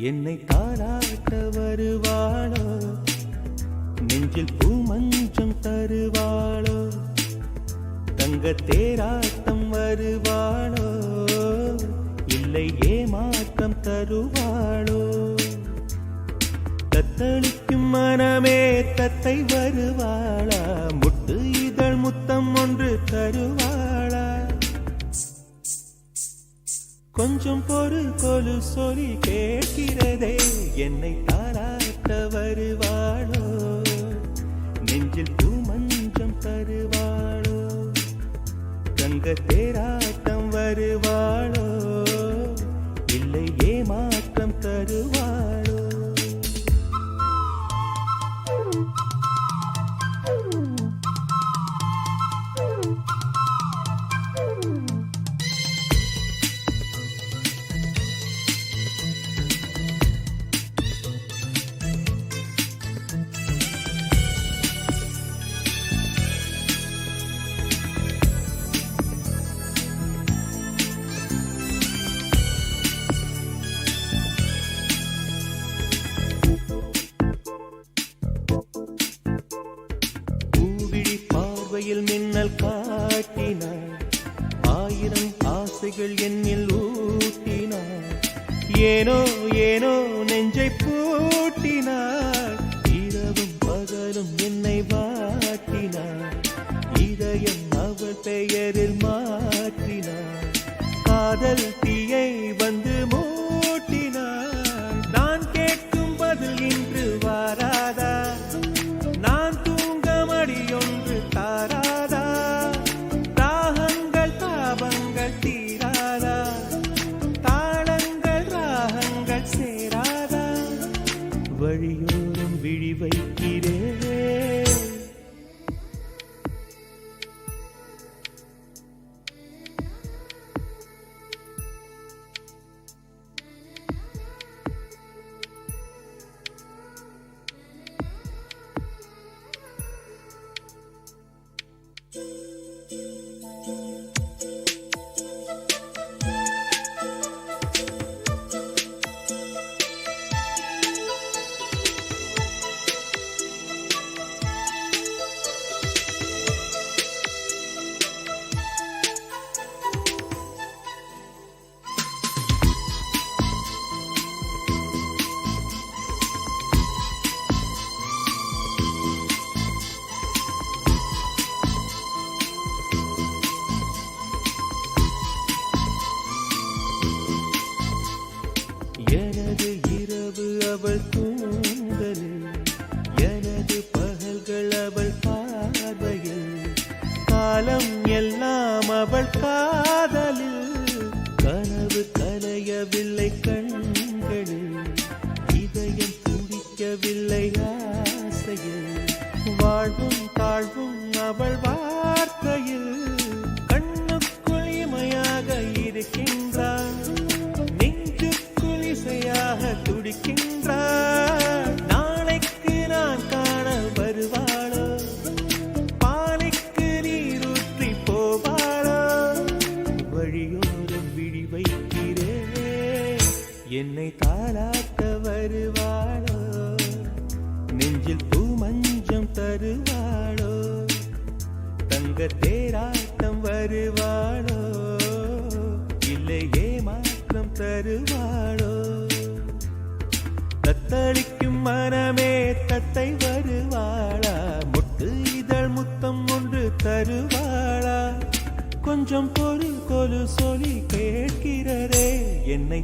என்னை தாராட்ட வருவாளோ, நெஞ்சில் பூமஞ்சம் தருவாளோ, தங்க தேராட்டம் வருவாளோ, இல்லை ஏமாற்றம் தருவாளோ, தத்தளிக்கும் மனமே தத்தை வருவாளா, முட்டு இதழ் முத்தம் ஒன்று தருவாளா, கொஞ்சம் பொறு கொலு சொல்லி கேட்கிறதே, என்னை தாராட்ட வருவாளோ, நெஞ்சில் பூமஞ்சம் தருவாளோ, கங்க தேராட்டம் வருவாளோ, இல்லை ஏமாற்றம் தருவாளோ. மின்னல் காட்டினாள், ஆயிரம் ஆசைகள் என்னில் ஊட்டினாள், ஏனோ ஏனோ நெஞ்சை பூட்டினாள், இரவும் பகலும் என்னை வாட்டினாள், இதயம் அவள் பெயரில் மாற்றினாள், காதல் தீயை வந்து மூட்டினாள், நான் கேட்கும் பதில் இன்று வாராதா, நான் தூங்க மடியொன்று தாராதா, தாகங்கள் தாபங்கள் தீராதா, தாளங்கள் ராகங்கள் சேராதா, வழியோரம் விழி வைக்கிறேன், எனது இரவு அவள் தூங்கலில், எனது பகல்கள் அவள் பார்வையில், காலம் எல்லாம் அவள் காதலில், கனவு கலையவில்லை கண்களில், இதயம் துடிக்கவில்லை ஆசையில், வாழ்வும் தாழ்வும் அவள் வார்த்தையில், கண்ணுக்குள் இமையாக இருக்கின்றாள், துடிக்கின்றாள், நாளைக்கு நான் காண வருவாளோ, பாலைக்கு நீரூற்றி போவாளோ, வழியோரம் விழி வைக்கிறேன், என்னை தாராட்ட வருவாளோ, நெஞ்சில் பூமஞ்சம் தருவாளோ, தங்க தேராட்டம் வருவாளோ, இல்லை ஏமாற்றம் தருவாளோ, தத்தளிக்கும் மனமே தத்தை வருவாளா, முட்டு இதழ் முத்தம் ஒன்று தருவாளா, கொஞ்சம் பொறு கொலு சொல்லி கேட்கிறதே, என்னை